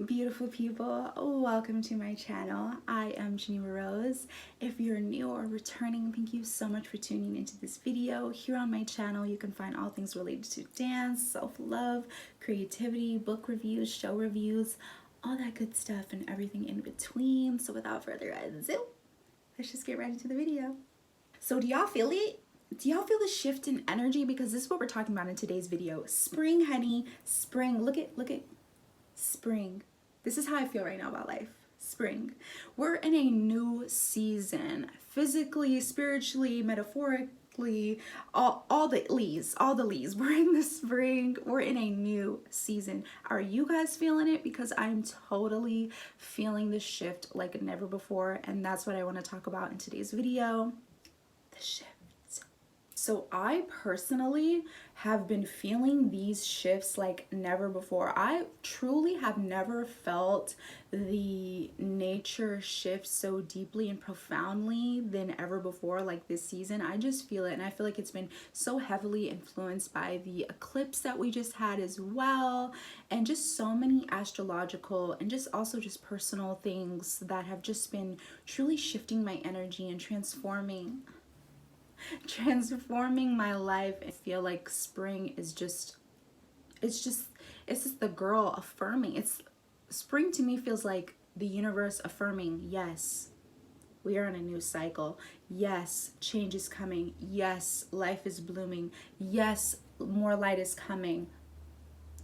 Beautiful people, welcome to my channel. I am Geneva Rose. If you're new or returning, thank you so much for tuning into this video. Here on my channel, you can find all things related to dance, self-love, creativity, book reviews, show reviews, all that good stuff and everything in between. So without further ado, let's just get right into the video. So do y'all feel it? Do y'all feel the shift in energy? Because this is what we're talking about in today's video. Spring, honey, spring. Look at spring. This is how I feel right now about life. Spring. We're in a new season, physically, spiritually, metaphorically, all the leaves. We're in the spring. We're in a new season. Are you guys feeling it? Because I'm totally feeling the shift like never before, and that's what I want to talk about in today's video. The shift. So I personally have been feeling these shifts like never before. I truly have never felt the nature shift so deeply and profoundly than ever before like this season. I just feel it, and I feel like it's been so heavily influenced by the eclipse that we just had as well, and just so many astrological and just also just personal things that have just been truly shifting my energy and transforming my life. I feel like spring is it's just the girl affirming. It's spring to me feels like the universe affirming, yes, we are in a new cycle. Yes, change is coming. Yes, life is blooming. Yes, more light is coming,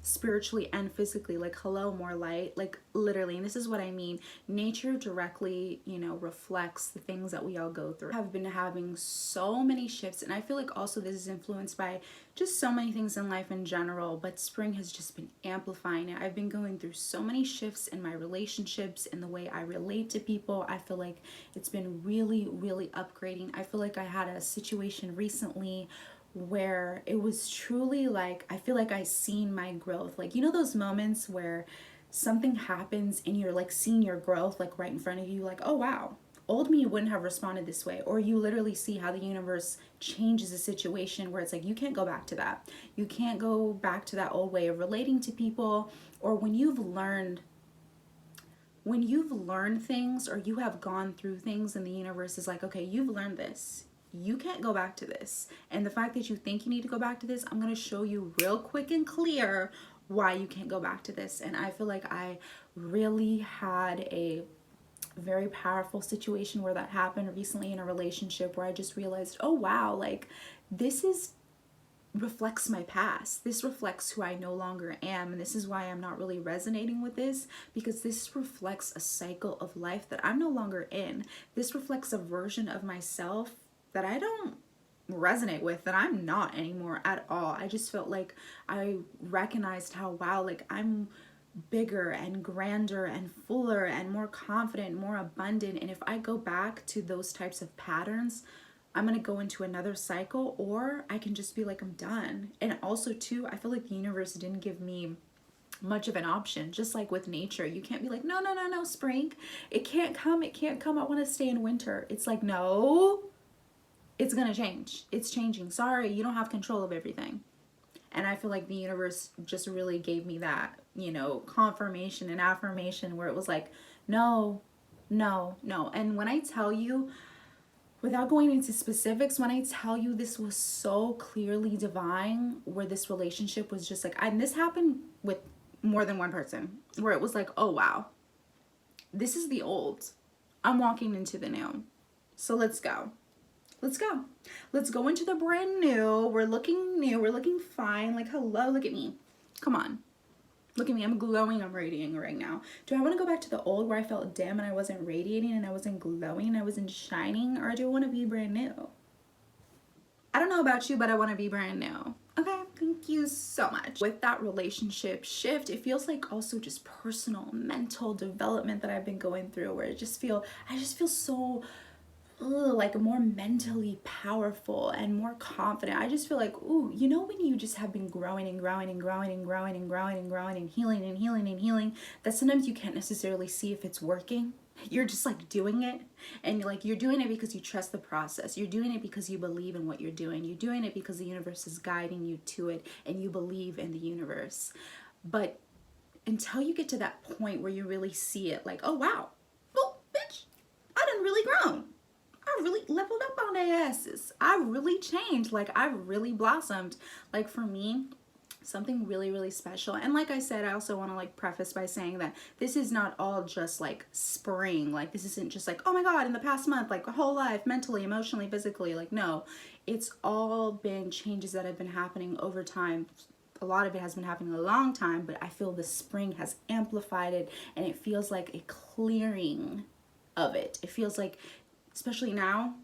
spiritually and physically. Like, hello, more light. Like, literally. And this is what I mean. Nature directly, reflects the things that we all go through. I've been having so many shifts, and I feel like also this is influenced by just so many things in life in general, but spring has just been amplifying it. I've been going through so many shifts in my relationships, in the way I relate to people. I feel like it's been really, really upgrading. I feel like I had a situation recently where it was truly like, I feel like I seen my growth. Like, those moments where something happens and you're like seeing your growth like right in front of you, like, oh wow, old me wouldn't have responded this way. Or you literally see how the universe changes a situation where it's like, you can't go back to that. You can't go back to that old way of relating to people. Or when you've learned things, or you have gone through things, and the universe is like, okay, you've learned this, you can't go back to this. And the fact that you think you need to go back to this, I'm going to show you real quick and clear why you can't go back to this. And I feel like I really had a very powerful situation where that happened recently in a relationship, where I just realized, oh wow, like this reflects my past. This reflects who I no longer am, and this is why I'm not really resonating with this, because this reflects a cycle of life that I'm no longer in. This reflects a version of myself that I don't resonate with, that I'm not anymore at all. I just felt like I recognized how, wow, like I'm bigger and grander and fuller and more confident, more abundant. And if I go back to those types of patterns, I'm going to go into another cycle, or I can just be like, I'm done. And also too, I feel like the universe didn't give me much of an option. Just like with nature, you can't be like, no, spring, it can't come, I want to stay in winter. It's like, no, it's gonna change. It's changing. Sorry, you don't have control of everything. And I feel like the universe just really gave me that, confirmation and affirmation, where it was like, no. And when I tell you, without going into specifics, when I tell you this was so clearly divine, where this relationship was just like, and this happened with more than one person, where it was like, oh wow, this is the old, I'm walking into the new. So let's go. Let's go into the brand new. We're looking fine. Like, hello, look at me. Come on. Look at me. I'm glowing. I'm radiating right now. Do I want to go back to the old, where I felt dim and I wasn't radiating and I wasn't glowing and I wasn't shining? Or do I want to be brand new? I don't know about you, but I want to be brand new. Okay, thank you so much. With that relationship shift, it feels like also just personal mental development that I've been going through, where I just feel so like more mentally powerful and more confident. I just feel like, ooh, when you just have been growing and growing and growing and growing and growing and growing and healing and healing and healing, that sometimes you can't necessarily see if it's working. You're just like doing it, and you're doing it because you trust the process. You're doing it because you believe in what you're doing. You're doing it because the universe is guiding you to it, and you believe in the universe. But until you get to that point where you really see it, like, oh wow, well, bitch, I done really grown. I really leveled up on their asses. I really changed. Like, I really blossomed. Like, for me, something really, really special. And like I said, I also want to like preface by saying that this is not all just like spring. Like, this isn't just like, oh my God, in the past month, like a whole life, mentally, emotionally, physically. Like, no, it's all been changes that have been happening over time. A lot of it has been happening a long time, but I feel the spring has amplified it, and it feels like a clearing of it. It feels like, especially now,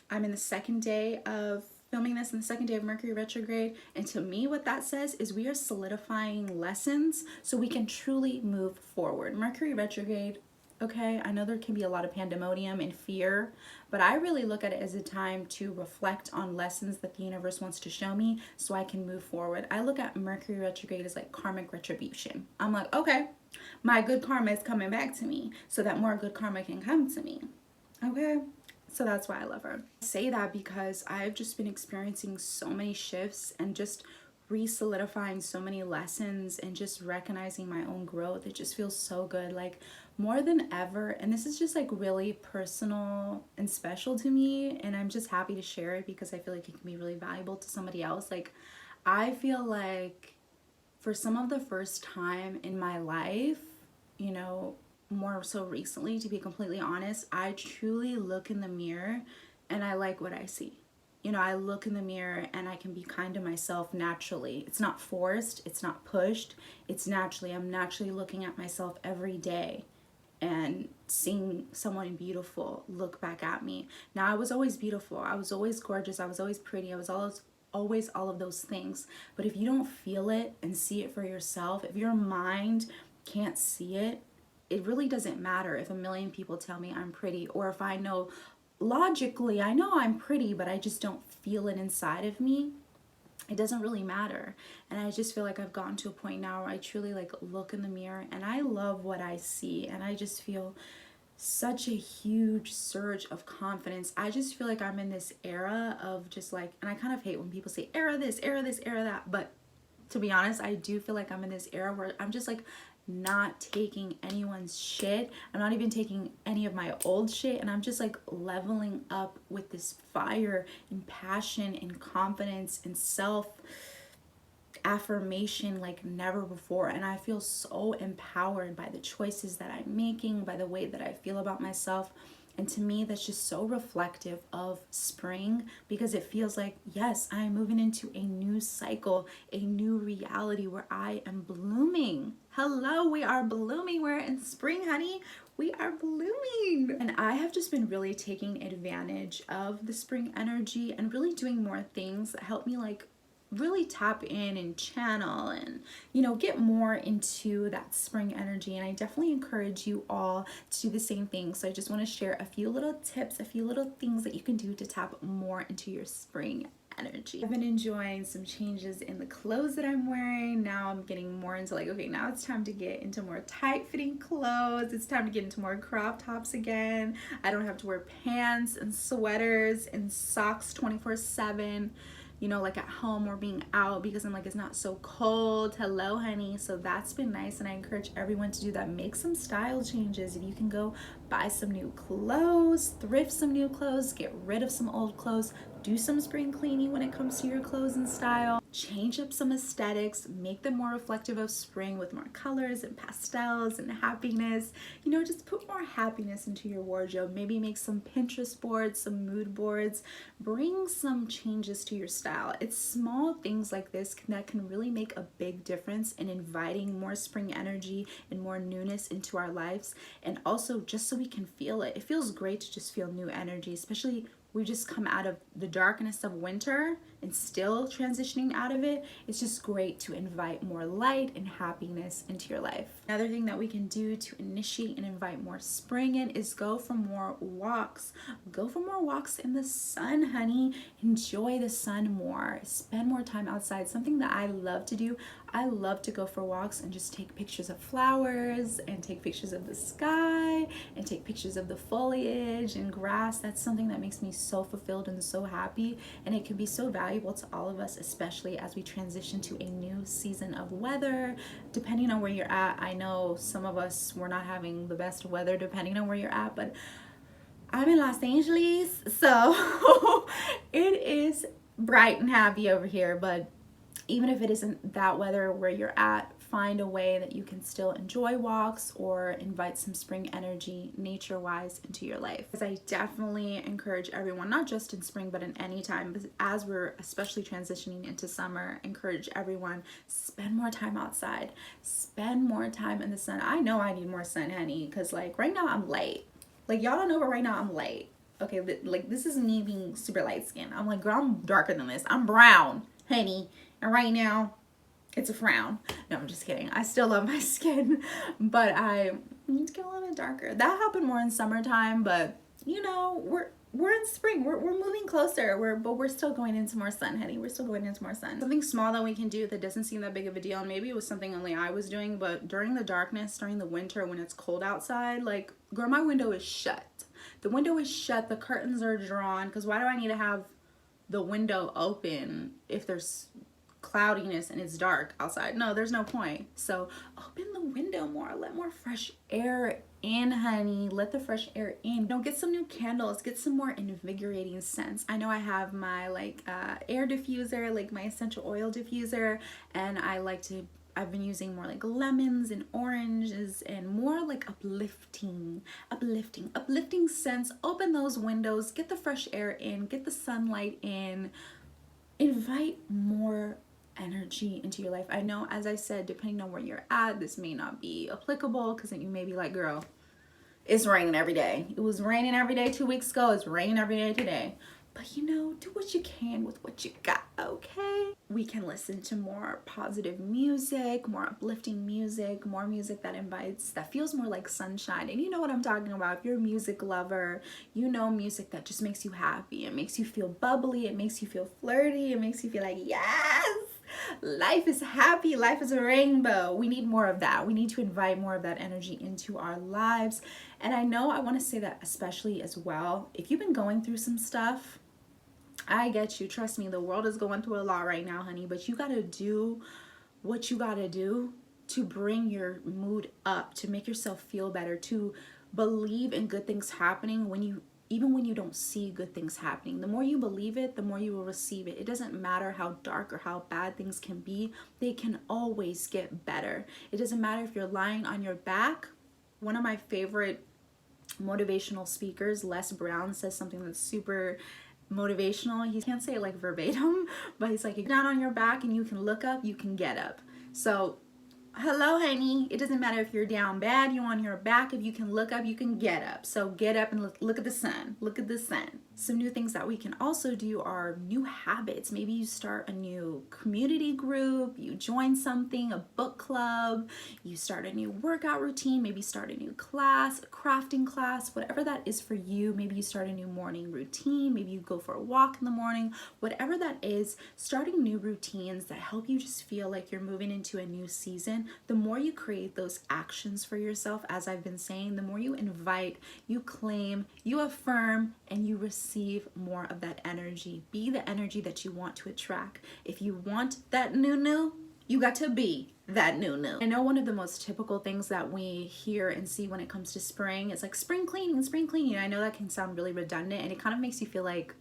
I'm in the second day of filming this, in the second day of Mercury retrograde, and to me what that says is we are solidifying lessons so we can truly move forward. Mercury retrograde, okay, I know there can be a lot of pandemonium and fear, but I really look at it as a time to reflect on lessons that the universe wants to show me so I can move forward. I look at Mercury retrograde as like karmic retribution. I'm like, okay, my good karma is coming back to me so that more good karma can come to me. Okay, so that's why I love her. I say that because I've just been experiencing so many shifts and just re-solidifying so many lessons and just recognizing my own growth. It just feels so good, like more than ever. And this is just like really personal and special to me, and I'm just happy to share it because I feel like it can be really valuable to somebody else. Like, I feel like for some of the first time in my life, you know, more so recently, to be completely honest, I truly look in the mirror and I like what I see. You know, I look in the mirror and I can be kind to myself naturally. It's not forced, it's not pushed, it's naturally. I'm naturally looking at myself every day and seeing someone beautiful look back at me. Now, I was always beautiful, I was always gorgeous, I was always pretty, I was always all of those things. But if you don't feel it and see it for yourself, if your mind can't see it, it really doesn't matter if a million people tell me I'm pretty, or if I know logically I know I'm pretty but I just don't feel it inside of me. It doesn't really matter. And I just feel like I've gotten to a point now where I truly like look in the mirror and I love what I see, and I just feel such a huge surge of confidence. I just feel like I'm in this era of just like, and I kind of hate when people say era this, era this, era that, but to be honest, I do feel like I'm in this era where I'm just like not taking anyone's shit. I'm not even taking any of my old shit, and I'm just like leveling up with this fire and passion and confidence and self affirmation like never before. And I feel so empowered by the choices that I'm making, by the way that I feel about myself. And to me, that's just so reflective of spring, because it feels like, yes, I'm moving into a new cycle, a new reality where I am blooming. Hello, we are blooming. We're in spring, honey. We are blooming. And I have just been really taking advantage of the spring energy and really doing more things that help me like really tap in and channel and, you know, get more into that spring energy. And I definitely encourage you all to do the same thing. So I just want to share a few little tips, a few little things that you can do to tap more into your spring energy. I've been enjoying some changes in the clothes that I'm wearing. Now I'm getting more into like, okay, now it's time to get into more tight fitting clothes. It's time to get into more crop tops again. I don't have to wear pants and sweaters and socks 24/7. You know, like at home or being out, because I'm like, it's not so cold. Hello, honey. So that's been nice, and I encourage everyone to do that. Make some style changes. If you can go buy some new clothes, thrift some new clothes, get rid of some old clothes, do some spring cleaning when it comes to your clothes and style. Change up some aesthetics, make them more reflective of spring with more colors and pastels and happiness. You know, just put more happiness into your wardrobe. Maybe make some Pinterest boards, some mood boards. Bring some changes to your style. It's small things like this that can really make a big difference in inviting more spring energy and more newness into our lives. And also just so we can feel it. It feels great to just feel new energy, especially we just come out of the darkness of winter and still transitioning out of it. It's just great to invite more light and happiness into your life. Another thing that we can do to initiate and invite more spring in is go for more walks. Go for more walks in the sun, honey. Enjoy the sun more. Spend more time outside. Something that I love to do. I love to go for walks and just take pictures of flowers and take pictures of the sky and take pictures of the foliage and grass. That's something that makes me so fulfilled and so happy, and it can be so valuable to all of us, especially as we transition to a new season of weather. Depending on where you're at, I know some of us, we're not having the best weather depending on where you're at, but I'm in Los Angeles, so it is bright and happy over here. But even if it isn't that weather where you're at, find a way that you can still enjoy walks or invite some spring energy nature-wise into your life. Because I definitely encourage everyone, not just in spring, but in any time, but as we're especially transitioning into summer, encourage everyone, spend more time outside, spend more time in the sun. I know I need more sun, honey, because like right now I'm late. Like y'all don't know, but right now I'm late. Okay, like this is me being super light skinned. I'm like, girl, I'm darker than this. I'm brown, honey. And right now, it's a frown. No, I'm just kidding. I still love my skin, but I need to get a little bit darker. That happened more in summertime, but you know, we're in spring. We're moving closer. But we're still going into more sun, honey. We're still going into more sun. Something small that we can do that doesn't seem that big of a deal, and maybe it was something only I was doing, but during the darkness, during the winter when it's cold outside, like, girl, my window is shut. The window is shut. The curtains are drawn, because why do I need to have the window open if there's cloudiness and it's dark outside? No, there's no point. So open the window more, let more fresh air in, honey. Let the fresh air in. Don't get some new candles, get some more invigorating scents. I know I have my like air diffuser, like my essential oil diffuser, and I've been using more like lemons and oranges and more like uplifting scents. Open those windows, get the fresh air in, get the sunlight in, invite more energy into your life. I know, as I said, depending on where you're at, this may not be applicable, because then you may be like, girl, it's raining every day. It was raining every day 2 weeks ago. It's raining every day today. But you know, do what you can with what you got, okay? We can listen to more positive music, more uplifting music, more music that invites, that feels more like sunshine. And you know what I'm talking about. If you're a music lover, you know music that just makes you happy. It makes you feel bubbly. It makes you feel flirty. It makes you feel like, yes, life is happy. Life is a rainbow. We need more of that. We need to invite more of that energy into our lives. And I know I want to say that especially as well, if you've been going through some stuff, I get you. Trust me, the world is going through a lot right now, honey, but you got to do what you got to do to bring your mood up, to make yourself feel better, to believe in good things happening even when you don't see good things happening. The more you believe it, the more you will receive it. It doesn't matter how dark or how bad things can be. They can always get better. It doesn't matter if you're lying on your back. One of my favorite motivational speakers, Les Brown, says something that's super motivational. He can't say it like verbatim, but he's like, if you're down on your back and you can look up, you can get up. So hello, honey. It doesn't matter if you're down bad, you're on your back. If you can look up, you can get up. So get up and look at the sun. Look at the sun. Some new things that we can also do are new habits. Maybe you start a new community group, you join something, a book club, you start a new workout routine, maybe start a new class, a crafting class, whatever that is for you. Maybe you start a new morning routine, maybe you go for a walk in the morning, whatever that is, starting new routines that help you just feel like you're moving into a new season. The more you create those actions for yourself, as I've been saying, the more you invite, you claim, you affirm, and you receive more of that energy. Be the energy that you want to attract. If you want that new, you got to be that new. I know one of the most typical things that we hear and see when it comes to spring is like spring cleaning. I know that can sound really redundant, and it kind of makes you feel like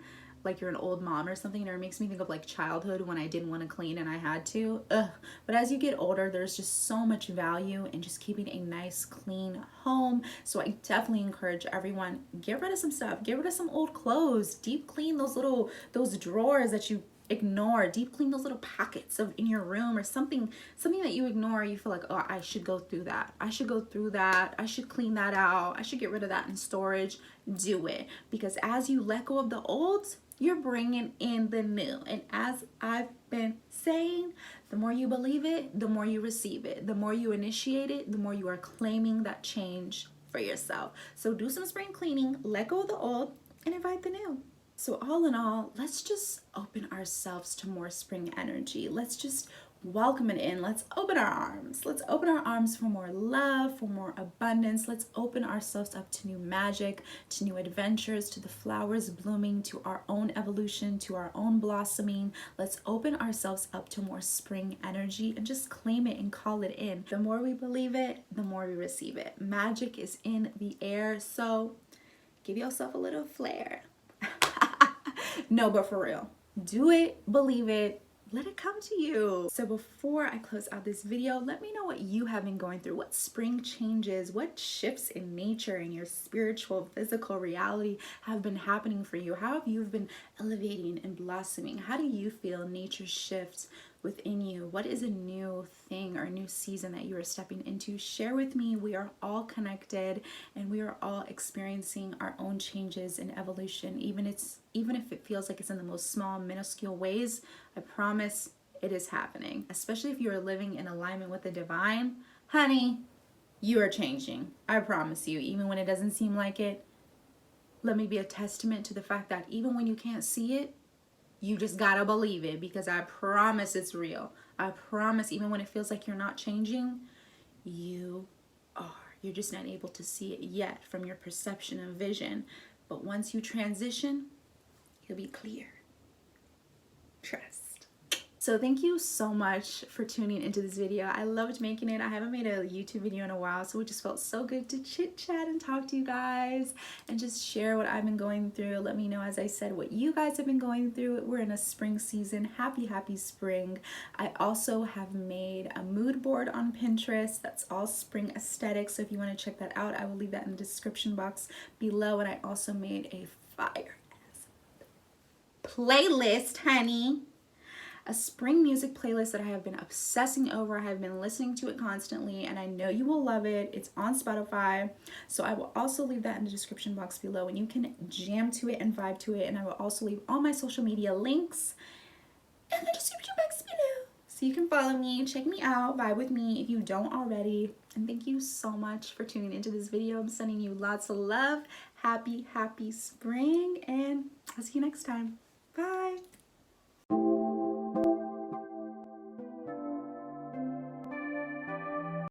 you're an old mom or something, or it makes me think of like childhood when I didn't want to clean and I had to. But as you get older, there's just so much value in just keeping a nice clean home. So I definitely encourage everyone, get rid of some stuff, get rid of some old clothes, deep clean those drawers that you ignore, deep clean those little pockets in your room, or something that you ignore. You feel like, oh, I should go through that, I should clean that out, I should get rid of that in storage. Do it, because as you let go of the old, you're bringing in the new. And as I've been saying, the more you believe it, the more you receive it. The more you initiate it, the more you are claiming that change for yourself. So do some spring cleaning, let go of the old, and invite the new. So all in all, let's just open ourselves to more spring energy. Let's just welcome it in. Let's open our arms. Let's open our arms for more love, for more abundance. Let's open ourselves up to new magic, to new adventures, to the flowers blooming, to our own evolution, to our own blossoming. Let's open ourselves up to more spring energy and just claim it and call it in. The more we believe it, the more we receive it. Magic is in the air, so give yourself a little flair. No, but for real, do it, believe it, let it come to you. So before I close out this video, let me know what you have been going through. What spring changes, what shifts in nature and your spiritual, physical reality have been happening for you? How have you been elevating and blossoming? How do you feel nature shifts within you? What is a new thing or a new season that you are stepping into? Share with me. We are all connected and we are all experiencing our own changes and evolution. Even if it feels like it's in the most small, minuscule ways, I promise it is happening. Especially if you are living in alignment with the divine, honey, you are changing. I promise you, even when it doesn't seem like it. Let me be a testament to the fact that even when you can't see it, you just gotta believe it, because I promise it's real. I promise, even when it feels like you're not changing, you are. You're just not able to see it yet from your perception and vision. But once you transition, it'll be clear. Trust. So thank you so much for tuning into this video. I loved making it. I haven't made a YouTube video in a while, so it just felt so good to chit chat and talk to you guys and just share what I've been going through. Let me know, as I said, what you guys have been going through. We're in a spring season. Happy spring. I also have made a mood board on Pinterest that's all spring aesthetic, so if you want to check that out, I will leave that in the description box below. And I also made a fire playlist, honey. A spring music playlist that I have been obsessing over. I have been listening to it constantly and I know you will love it. It's on Spotify. So I will also leave that in the description box below and you can jam to it and vibe to it. And I will also leave all my social media links in the description box below. So you can follow me, check me out, vibe with me if you don't already. And thank you so much for tuning into this video. I'm sending you lots of love. Happy spring, and I'll see you next time. Bye.